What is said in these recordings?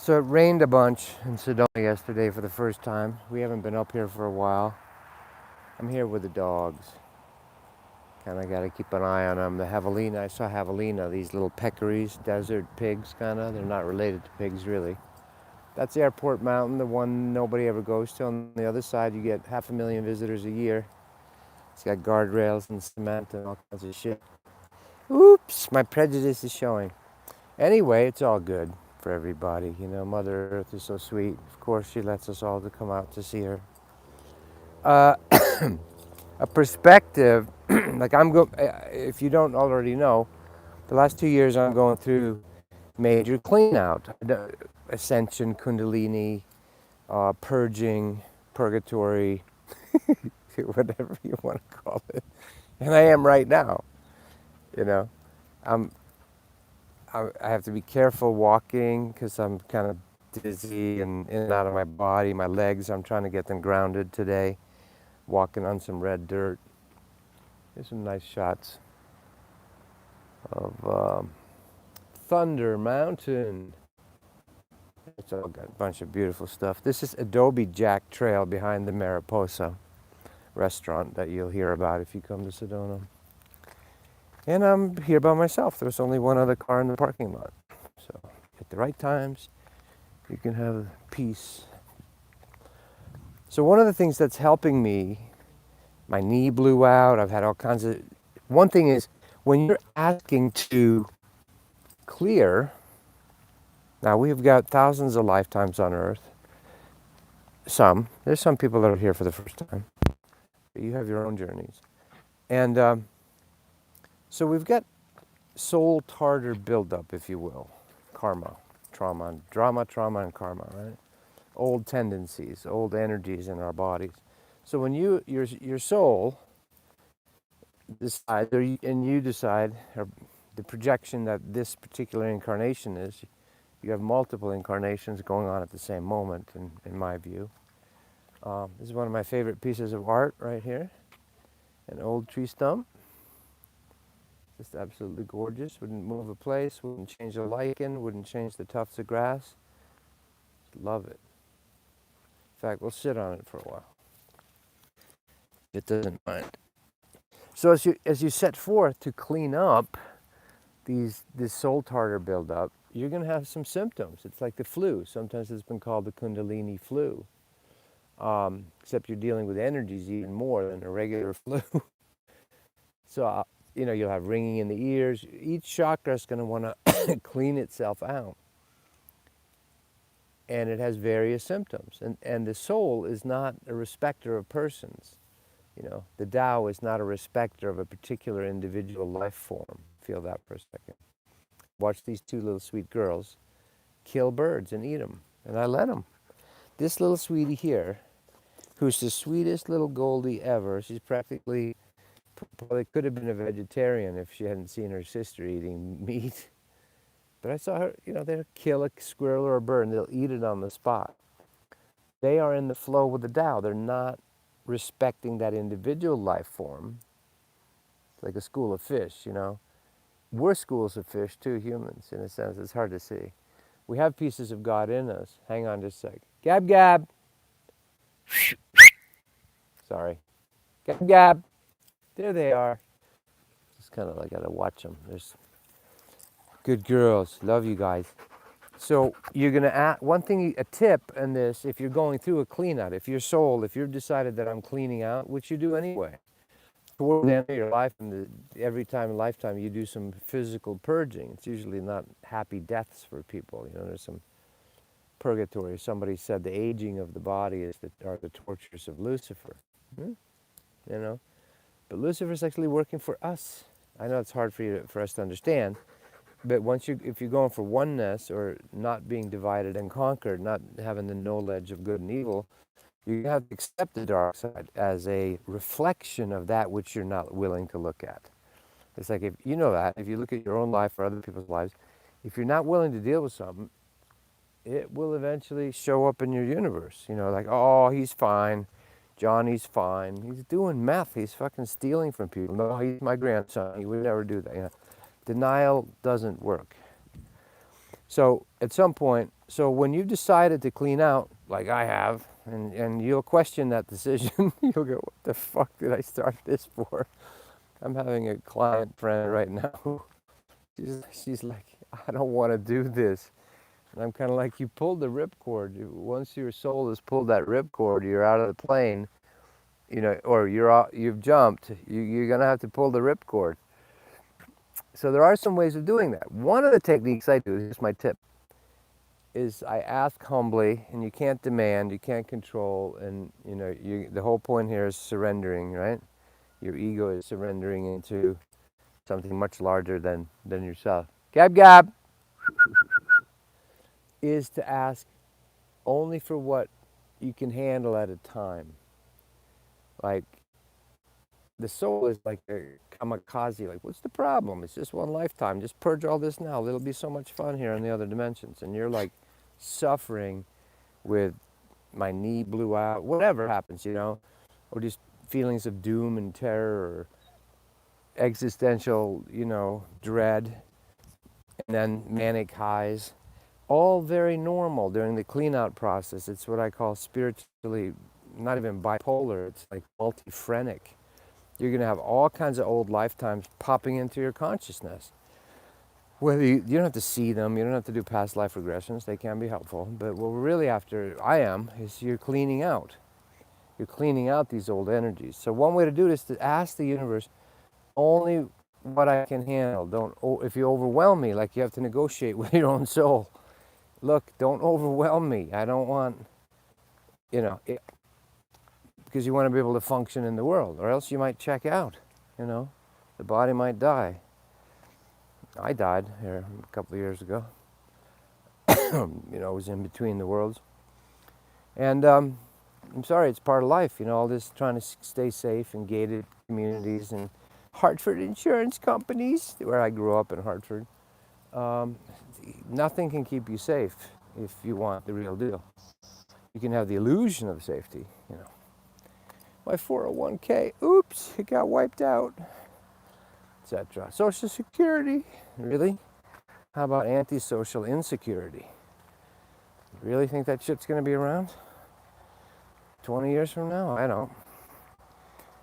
So it rained a bunch in Sedona yesterday for the first time. We haven't been up here for a while. I'm here with the dogs. Kind of got to keep an eye on them. The javelina, I saw javelina, these little peccaries, desert pigs kind of. They're not related to pigs really. That's Airport Mountain, the one nobody ever goes to. On the other side, you get 500,000 visitors a year. It's got guardrails and cement and all kinds of shit. Oops, my prejudice is showing. Anyway, it's all good for everybody. You know, Mother Earth is so sweet. Of course, she lets us all to come out to see her. Uh, a perspective, like if you don't already know, the last 2 years I'm going through major clean out. Ascension, Kundalini, purging, purgatory, whatever you want to call it. And I am right now, you know. I'm I have to be careful walking because I'm kind of dizzy and in and out of my body. My legs, I'm trying to get them grounded today. Walking on some red dirt. Here's some nice shots of Thunder Mountain. It's all got a bunch of beautiful stuff. This is Adobe Jack Trail behind the Mariposa restaurant that you'll hear about if you come to Sedona. And I'm here by myself. There's only one other car in the parking lot. So at the right times, you can have peace. So one of the things that's helping me, my knee blew out, I've had all kinds of, one thing is when you're asking to clear, now we've got thousands of lifetimes on earth, there's some people that are here for the first time, but you have your own journeys. And so we've got soul tartar buildup, if you will, karma, trauma, drama, trauma, and karma, right? Old tendencies, old energies in our bodies. So when your soul decides, and you decide, or the projection that this particular incarnation is, you have multiple incarnations going on at the same moment, in my view. This is one of my favorite pieces of art right here, an old tree stump. Just absolutely gorgeous. Wouldn't move a place, wouldn't change the lichen, wouldn't change the tufts of grass. Love it. In fact, we'll sit on it for a while. It doesn't mind. So as you set forth to clean up this soul tartar buildup, you're going to have some symptoms. It's like the flu. Sometimes it's been called the Kundalini flu. Except you're dealing with energies even more than a regular flu. So, you'll have ringing in the ears. Each chakra is going to want to clean itself out. And it has various symptoms. And the soul is not a respecter of persons. The Tao is not a respecter of a particular individual life form. Feel that for a second. Watch these two little sweet girls kill birds and eat them. And I let them. This little sweetie here, who's the sweetest little Goldie ever, she's probably could have been a vegetarian if she hadn't seen her sister eating meat. But I saw her, they'll kill a squirrel or a bird and they'll eat it on the spot. They are in the flow with the Tao. They're not respecting that individual life form. It's like a school of fish, We're schools of fish too, humans, in a sense. It's hard to see. We have pieces of God in us. Hang on just a sec. Gab, gab. Sorry. Gab, gab. There they are. Just kind of like gotta watch them. There's good girls. Love you guys. So you're gonna add one thing, a tip in this, if you're going through a clean out, if you've decided that I'm cleaning out, which you do anyway, toward the end of your life, and every time in lifetime you do some physical purging. It's usually not happy deaths for people. There's some purgatory. Somebody said the aging of the body are the tortures of Lucifer. But Lucifer's actually working for us. I know it's hard for us to understand, but if you're going for oneness or not being divided and conquered, not having the knowledge of good and evil, you have to accept the dark side as a reflection of that which you're not willing to look at. It's like if you look at your own life or other people's lives, if you're not willing to deal with something, it will eventually show up in your universe. Like, oh, he's fine. Johnny's fine. He's doing meth. He's fucking stealing from people. No, he's my grandson. He would never do that. Denial doesn't work. So at some point, so when you've decided to clean out, like I have, and you'll question that decision, you'll go, what the fuck did I start this for? I'm having a client friend right now who she's like, I don't want to do this. And I'm kind of like, you pulled the ripcord. Once your soul has pulled that ripcord, you're out of the plane, or you've jumped. You're gonna have to pull the ripcord. So there are some ways of doing that. One of the techniques I do, here's my tip, is I ask humbly, and you can't demand, you can't control, and the whole point here is surrendering, right? Your ego is surrendering into something much larger than yourself. Gab gab is to ask only for what you can handle at a time. Like, the soul is like a kamikaze, like, what's the problem? It's just one lifetime. Just purge all this now. It'll be so much fun here in the other dimensions. And you're like suffering with my knee blew out, whatever happens, or just feelings of doom and terror or existential, dread, and then manic highs. All very normal during the clean out process. It's what I call spiritually, not even bipolar, it's like multi-phrenic. You're going to have all kinds of old lifetimes popping into your consciousness. Whether you don't have to see them, you don't have to do past life regressions, they can be helpful. But what we're really after, is you're cleaning out. You're cleaning out these old energies. So one way to do it is to ask the universe, only what I can handle. If you overwhelm me, like you have to negotiate with your own soul. Look, don't overwhelm me. I don't want, because you want to be able to function in the world, or else you might check out, the body might die. I died here a couple of years ago. I was in between the worlds. And I'm sorry, it's part of life, all this trying to stay safe in gated communities and Hartford insurance companies, where I grew up in Hartford. Nothing can keep you safe if you want the real deal. You can have the illusion of safety, My 401k, oops, it got wiped out, etc. Social Security, really? How about antisocial insecurity? Really think that shit's going to be around 20 years from now? I don't.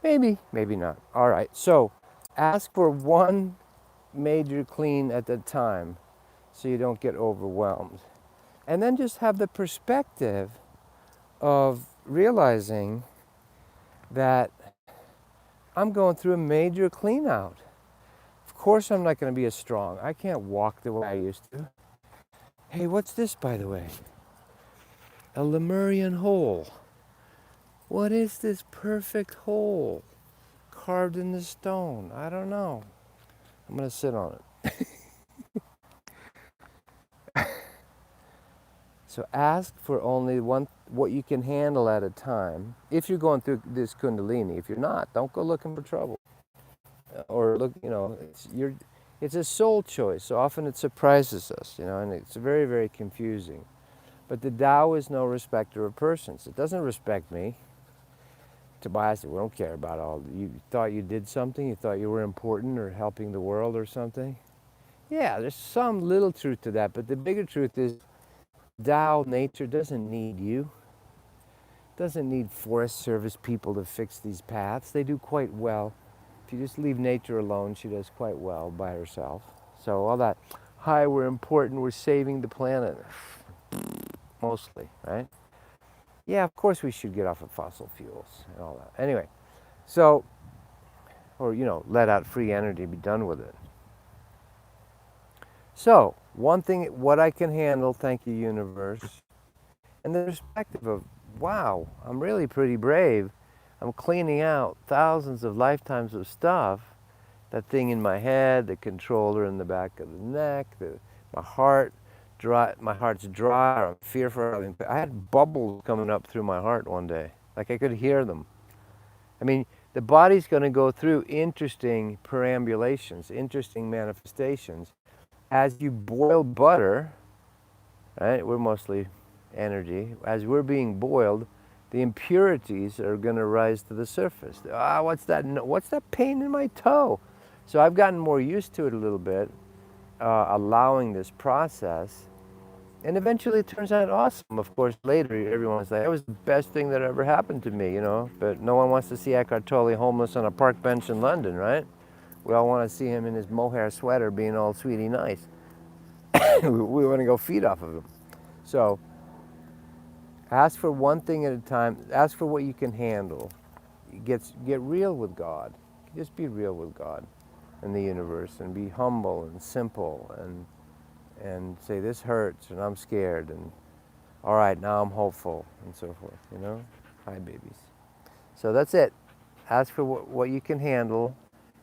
Maybe, maybe not. All right, so ask for one major clean at a time so you don't get overwhelmed. And then just have the perspective of realizing that I'm going through a major clean out. Of course I'm not going to be as strong. I can't walk the way I used to. Hey, what's this, by the way? A Lemurian hole. What is this perfect hole carved in the stone? I don't know. I'm going to sit on it. So ask for only what you can handle at a time. If you're going through this Kundalini, if you're not, don't go looking for trouble. Or look, it's a soul choice. So often it surprises us, and it's very, very confusing. But the Tao is no respecter of persons. It doesn't respect me. Tobias said, we don't care about all. You thought you did something? You thought you were important or helping the world or something? Yeah, there's some little truth to that. But the bigger truth is Tao, nature, doesn't need you. Doesn't need Forest Service people to fix these paths. They do quite well. If you just leave nature alone, she does quite well by herself. So all that, hi, we're important, we're saving the planet. Mostly, right? Yeah, of course we should get off of fossil fuels and all that. Anyway, so, or, let out free energy, be done with it. So, one thing, what I can handle, thank you, universe. And the perspective of, wow, I'm really pretty brave. I'm cleaning out thousands of lifetimes of stuff. That thing in my head, the controller in the back of the neck, my heart. My heart's dry, I'm fearful. I had bubbles coming up through my heart one day, like I could hear them. I mean, the body's going to go through interesting perambulations, interesting manifestations. As you boil butter, right, we're mostly energy, as we're being boiled, the impurities are going to rise to the surface. What's that pain in my toe? So I've gotten more used to it a little bit, allowing this process. And eventually it turns out awesome. Of course, later everyone's like, that was the best thing that ever happened to me, But no one wants to see Eckhart Tolle homeless on a park bench in London, right? We all want to see him in his mohair sweater being all sweetie nice. We want to go feed off of him. So ask for one thing at a time. Ask for what you can handle. Get real with God. Just be real with God and the universe, and be humble and simple, and say, this hurts and I'm scared, and all right, now I'm hopeful, and so forth. Hi, babies. So that's it. Ask for what you can handle,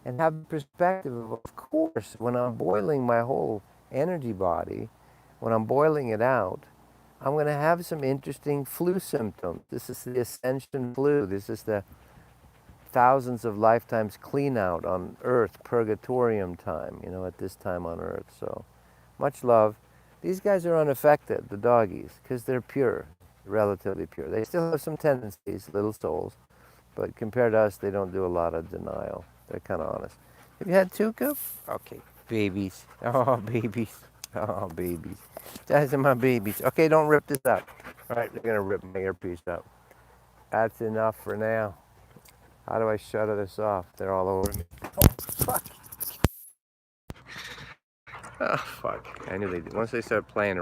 and have the perspective of course, when I'm boiling my whole energy body, when I'm boiling it out, I'm going to have some interesting flu symptoms. This is the Ascension flu. This is the thousands of lifetimes clean out on Earth, purgatorium time, at this time on Earth. So much love. These guys are unaffected, the doggies, because they're pure, relatively pure. They still have some tendencies, little souls, but compared to us, they don't do a lot of denial. They're kind of honest. Have you had Tuca? Okay, babies. Oh, babies. Oh, babies. Those are my babies. Okay, don't rip this up. All right, they're going to rip my earpiece up. That's enough for now. How do I shut this off? They're all over me. Oh, fuck. Oh, fuck. I knew they did. Once they start playing around.